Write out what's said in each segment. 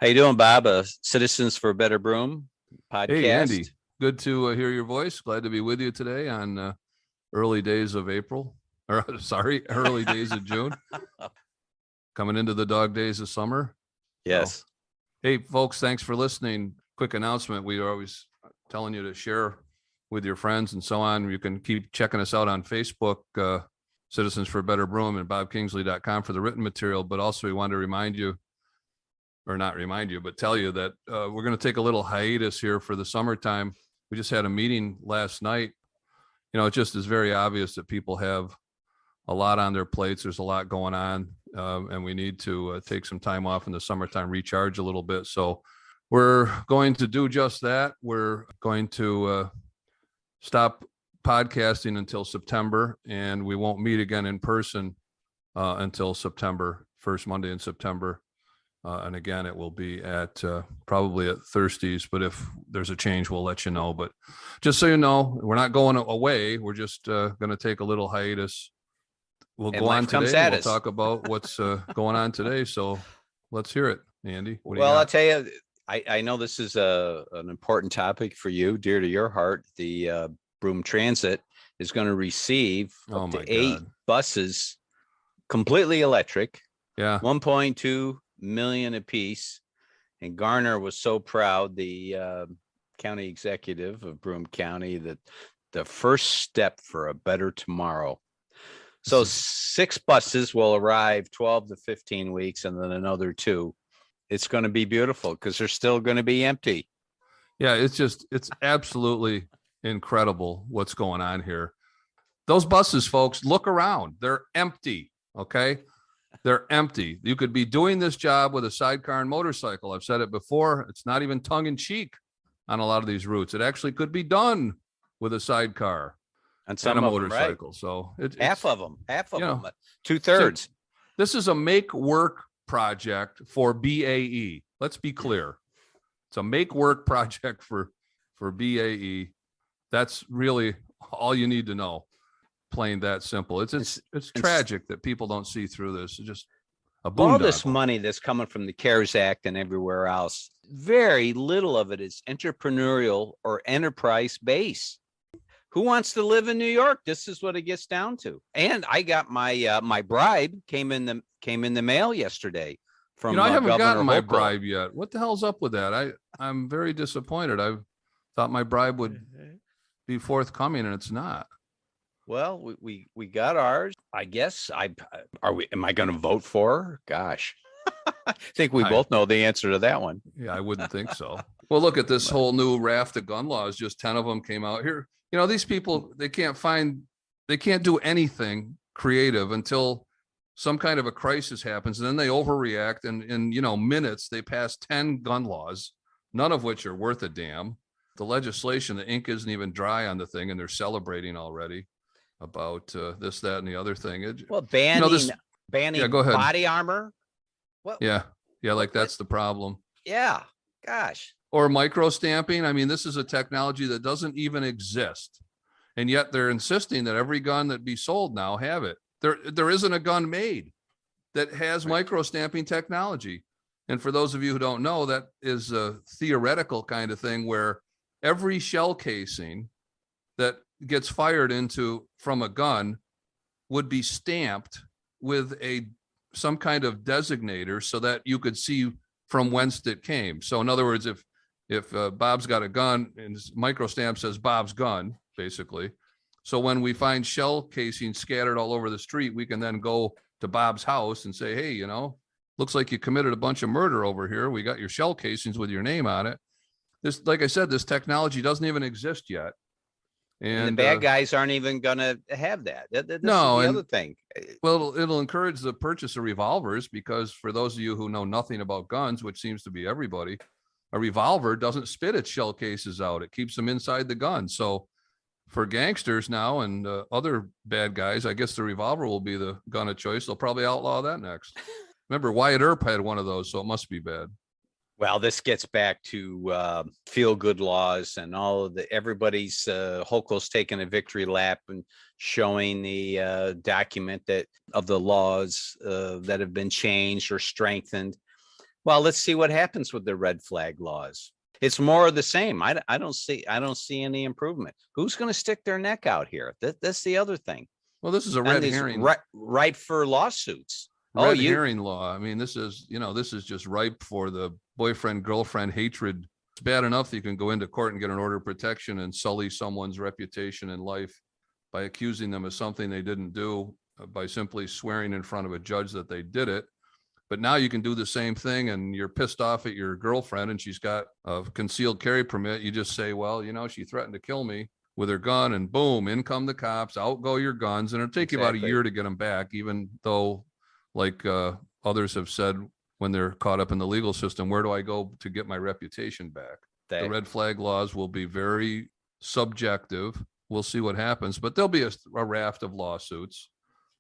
How you doing, Bob? Citizens for a Better Broome podcast. Hey, Andy. Good to hear your voice. Glad to be with you today on early days of April, or early days of June. Coming into the dog days of summer. Yes. So, hey, folks, thanks for listening. Quick announcement. We are always telling you to share with your friends and so on. You can keep checking us out on Facebook, Citizens for a Better Broome, and bobkingsley.com for the written material. But also we want to remind you, or not remind you, but tell you that we're going to take a little hiatus here for the summertime. We just had a meeting last night. You know, it just is very obvious that people have a lot on their plates. There's a lot going on, and we need to take some time off in the summertime, recharge a little bit. So we're going to do just that. We're going to stop podcasting until September, and we won't meet again in person until September, first Monday in September. And again, it will be at probably at Thirsties, but if there's a change, we'll let you know. But just so you know, we're not going away. We're just going to take a little hiatus. We'll go on today. We'll talk about what's going on today. So let's hear it, Andy. Well, I'll tell you, I know this is an important topic for you, dear to your heart. The Broome Transit is going to receive up to 8 buses, completely electric. Yeah. 1.2 million apiece. And Garner was so proud, the county executive of Broome County, that the first step for a better tomorrow. So 6 buses will arrive 12 to 15 weeks, and then another 2. It's going to be beautiful because they're still going to be empty. Yeah, it's absolutely incredible what's going on here. Those buses, folks, look around. They're empty. Okay. They're empty. You could be doing this job with a sidecar and motorcycle. I've said it before. It's not even tongue in cheek on a lot of these routes. It actually could be done with a sidecar and some and a of motorcycle. Them, right? So half of them, 2/3. So this is a make work project for BAE. Let's be clear. It's a make work project for BAE. That's really all you need to know. Plain that simple. It's tragic that people don't see through this. It's just a boondoggle. All this money that's coming from the CARES Act and everywhere else, very little of it is entrepreneurial or enterprise based. Who wants to live in New York? This is what it gets down to. And I got my my bribe came in the mail yesterday from I haven't gotten my Hochul. bribe yet. What the hell's up with that? I'm very disappointed. I thought my bribe would be forthcoming, and it's not. Well, we got ours. I guess am I going to vote for her? Gosh, I think we both know the answer to that one. Yeah, I wouldn't think so. Well, look at this whole new raft of gun laws. Just 10 of them came out here. You know, these people, they can't do anything creative until some kind of a crisis happens. And then they overreact. And in, minutes, they pass 10 gun laws, none of which are worth a damn. The legislation, the ink isn't even dry on the thing, and they're celebrating already about this, that, and the other thing. Banning go ahead. Body armor. What? Yeah. Like that's the problem. Yeah. Gosh. Or micro stamping. I mean, this is a technology that doesn't even exist. And yet they're insisting that every gun that be sold now have it. There isn't a gun made that has micro stamping technology. And for those of you who don't know, that is a theoretical kind of thing where every shell casing that gets fired from a gun would be stamped with some kind of designator so that you could see from whence it came. So in other words, if Bob's got a gun and his micro stamp says Bob's gun, basically. So when we find shell casings scattered all over the street, we can then go to Bob's house and say, hey, looks like you committed a bunch of murder over here. We got your shell casings with your name on it. This, like I said, this technology doesn't even exist yet. And the bad guys aren't even going to have that. This is the other thing. Well, it'll encourage the purchase of revolvers, because for those of you who know nothing about guns, which seems to be everybody, a revolver doesn't spit its shell cases out. It keeps them inside the gun. So for gangsters now and other bad guys, I guess the revolver will be the gun of choice. They'll probably outlaw that next. Remember, Wyatt Earp had one of those, so it must be bad. Well, this gets back to feel good laws and all of everybody's Hochul's taking a victory lap and showing the document of the laws that have been changed or strengthened. Well, let's see what happens with the red flag laws. It's more of the same. I don't see any improvement. Who's going to stick their neck out here? That's the other thing. Well, this is a And red these herring. right for lawsuits. Red herring law. I mean, this is just ripe for the boyfriend girlfriend hatred. It's bad enough that you can go into court and get an order of protection and sully someone's reputation and life by accusing them of something they didn't do, by simply swearing in front of a judge that they did it. But now you can do the same thing, and you're pissed off at your girlfriend and she's got a concealed carry permit. You just say, well, she threatened to kill me with her gun, and boom, in come the cops, out go your guns. And it'll take you about a year to get them back, even though, like others have said, when they're caught up in the legal system, where do I go to get my reputation back? The red flag laws will be very subjective. We'll see what happens, but there'll be a raft of lawsuits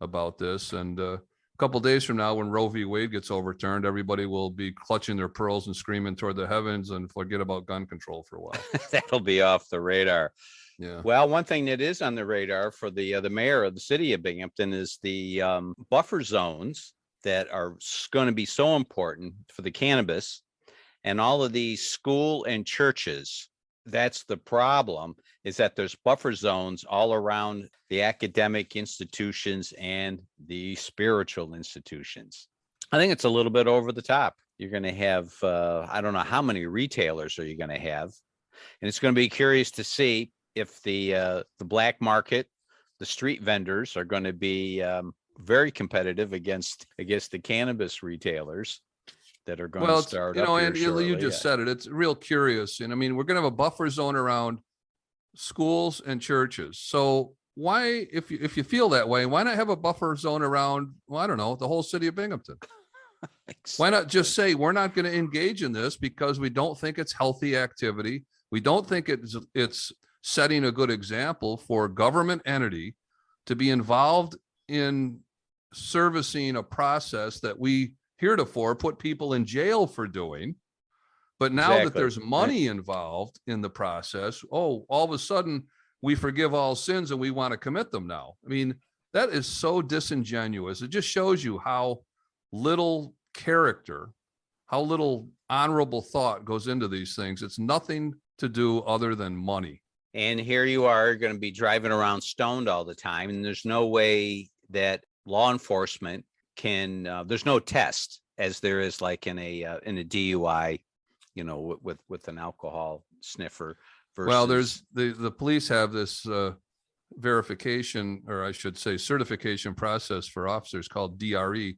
about this. And a couple of days from now, when Roe v. Wade gets overturned, everybody will be clutching their pearls and screaming toward the heavens and forget about gun control for a while. That'll be off the radar. Yeah. Well, one thing that is on the radar for the mayor of the city of Binghamton is the buffer zones that are going to be so important for the cannabis and all of these school and churches. That's the problem, is that there's buffer zones all around the academic institutions and the spiritual institutions. I think it's a little bit over the top. You're going to have, I don't know how many retailers are you going to have. And it's going to be curious to see if the black market, the street vendors are going to be very competitive against the cannabis retailers that are going to start up here and shortly. you just said it. It's real curious. And I mean, we're going to have a buffer zone around schools and churches. So why, if you feel that way, why not have a buffer zone around, well, I don't know, the whole city of Binghamton? Why not just say, we're not going to engage in this because we don't think it's healthy activity. We don't think it's setting a good example for a government entity to be involved in servicing a process that we heretofore put people in jail for doing. But now that there's money involved in the process, all of a sudden we forgive all sins and we want to commit them now. I mean, that is so disingenuous. It just shows you how little character, how little honorable thought goes into these things. It's nothing to do other than money. And here you are going to be driving around stoned all the time. And there's no way that law enforcement can, there's no test as there is like in a DUI, with an alcohol sniffer. Versus... Well, there's the police have this verification, or I should say certification process for officers called DRE.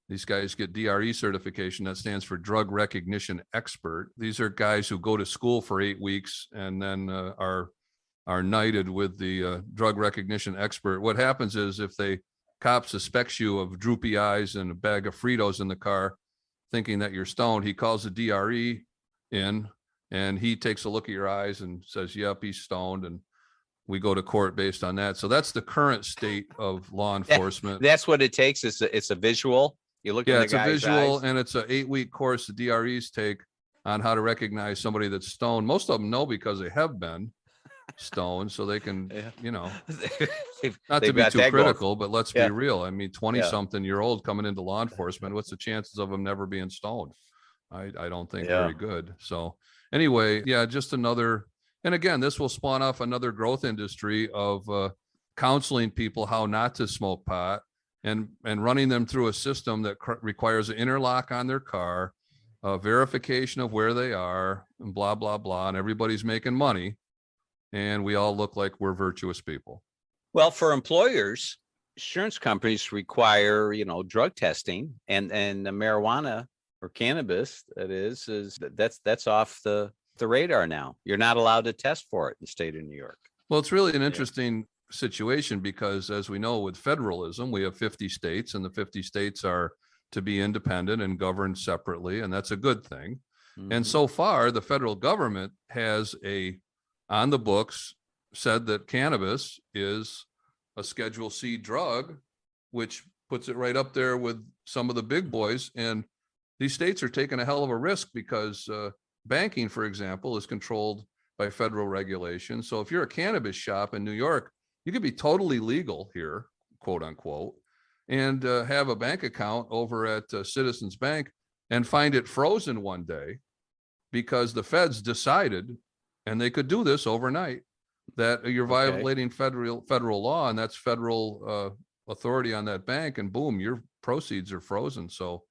These guys get DRE certification. That stands for Drug Recognition Expert. These are guys who go to school for 8 weeks and then are knighted with the drug recognition expert. What happens is if the cop suspects you of droopy eyes and a bag of Fritos in the car, thinking that you're stoned, he calls the DRE in and he takes a look at your eyes and says, yep, he's stoned. And we go to court based on that. So that's the current state of law enforcement. That's what it takes. It's a visual. You look at the guy's it's a visual eyes. And it's an 8-week course the DREs take on how to recognize somebody that's stoned. Most of them know because they have been stoned, so they can, not to be too critical, but let's be real. I mean, 20-something-year-old coming into law enforcement, what's the chances of them never being stoned? I don't think very good. So anyway, just another, and again, this will spawn off another growth industry of counseling people how not to smoke pot and running them through a system that requires an interlock on their car, verification of where they are, and blah, blah, blah. And everybody's making money. And we all look like we're virtuous people. Well, for employers, insurance companies require, drug testing, and the marijuana or cannabis, that's off the radar now. You're not allowed to test for it in the state of New York. Well, it's really an interesting situation because, as we know, with federalism, we have 50 states, and the 50 states are to be independent and governed separately, and that's a good thing. Mm-hmm. And so far, the federal government has on the books said that cannabis is a Schedule C drug, which puts it right up there with some of the big boys. And these states are taking a hell of a risk because banking, for example, is controlled by federal regulation. So if you're a cannabis shop in New York, you could be totally legal here, quote unquote, and have a bank account over at Citizens Bank and find it frozen one day because the feds decided, and they could do this overnight, that you're Okay. violating federal law, and that's federal authority on that bank, and boom, your proceeds are frozen. So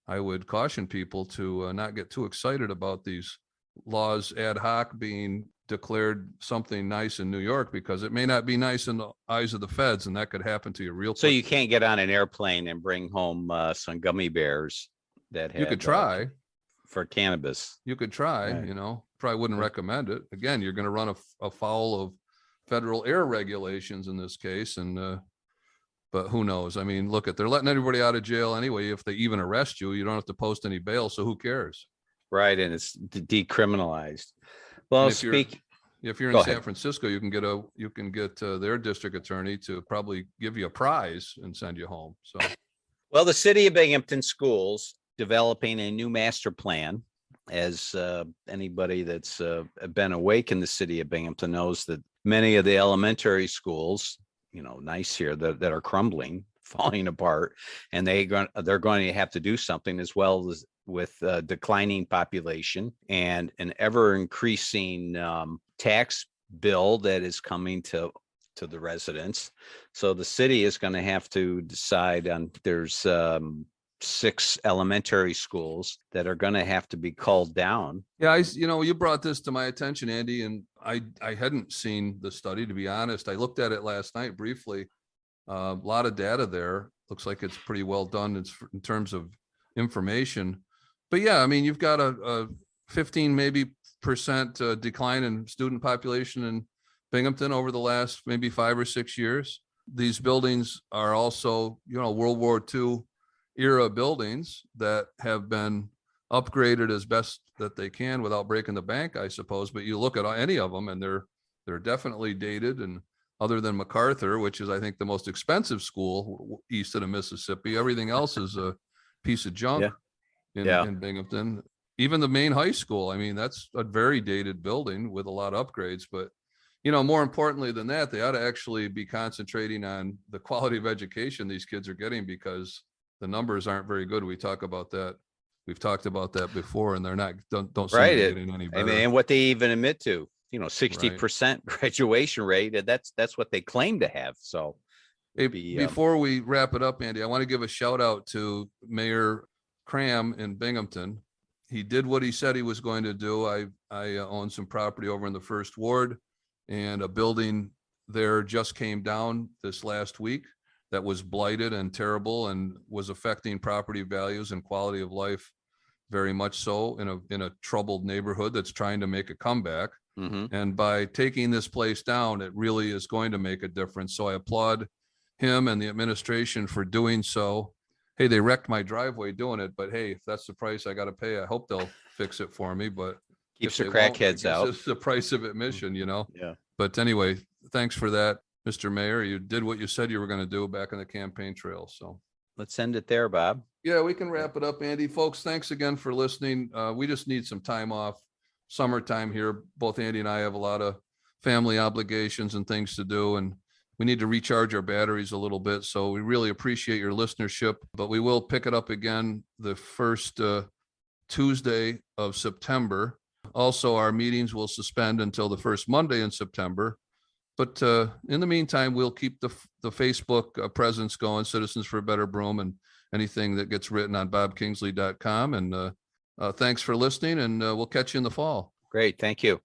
I would caution people to not get too excited about these laws ad hoc being declared something nice in New York, because it may not be nice in the eyes of the feds, and that could happen to you real quick. So you can't get on an airplane and bring home some gummy bears that had You could try. for cannabis. You could try, Right. you know, probably wouldn't recommend it. Again, you're going to run afoul of federal air regulations in this case. And, but who knows? I mean, look, they're letting everybody out of jail anyway. If they even arrest you, you don't have to post any bail. So who cares? Right. And it's decriminalized. Well, And if you're in Go San ahead. Francisco, you can get their district attorney to probably give you a prize and send you home. So, Well, the city of Binghamton Schools developing a new master plan. As anybody that's been awake in the city of Binghamton knows, that many of the elementary schools, nice here, that are crumbling, falling apart, and they're going to have to do something, as well as with declining population and an ever increasing tax bill that is coming to the residents. So the city is going to have to decide on, there's 6 elementary schools that are going to have to be called down. yeah, you brought this to my attention, Andy, and I hadn't seen the study, to be honest. I looked at it last night briefly. A lot of data there. Looks like it's pretty well done in terms of information. But yeah, I mean, you've got a 15 maybe percent decline in student population in Binghamton over the last maybe 5 or 6 years. These buildings are also, World War II era buildings that have been upgraded as best that they can without breaking the bank, I suppose. But you look at any of them and they're definitely dated. And other than MacArthur, which is, I think, the most expensive school east of the Mississippi, everything else is a piece of junk in Binghamton. Even the main high school, I mean, that's a very dated building with a lot of upgrades. But more importantly than that, they ought to actually be concentrating on the quality of education these kids are getting, because the numbers aren't very good. We talk about that. We've talked about that before, and they're not, don't seem to be getting any better. I mean, and what they even admit to, 60% graduation rate, and that's what they claim to have. So hey, before we wrap it up, Andy, I want to give a shout out to Mayor Cram in Binghamton. He did what he said he was going to do. I own some property over in the First Ward, and a building there just came down this last week that was blighted and terrible and was affecting property values and quality of life very much so in a troubled neighborhood that's trying to make a comeback. Mm-hmm. And by taking this place down, it really is going to make a difference. So I applaud him and the administration for doing so. Hey, they wrecked my driveway doing it, but hey, if that's the price I got to pay, I hope they'll fix it for me. But keeps if the they won't, crackheads out. It's the price of admission, Yeah. But anyway, thanks for that, Mr. Mayor. You did what you said you were going to do back in the campaign trail. So Let's end it there, Bob. yeah, we can wrap it up, Andy. Folks, thanks again for listening. We just need some time off. Summertime here. Both Andy and I have a lot of family obligations and things to do, and we need to recharge our batteries a little bit. So we really appreciate your listenership, but we will pick it up again the first Tuesday of September. Also, our meetings will suspend until the first Monday in September. But in the meantime, we'll keep the Facebook presence going, Citizens for a Better Broome, and anything that gets written on bobkingsley.com. And thanks for listening, and we'll catch you in the fall. Great. Thank you.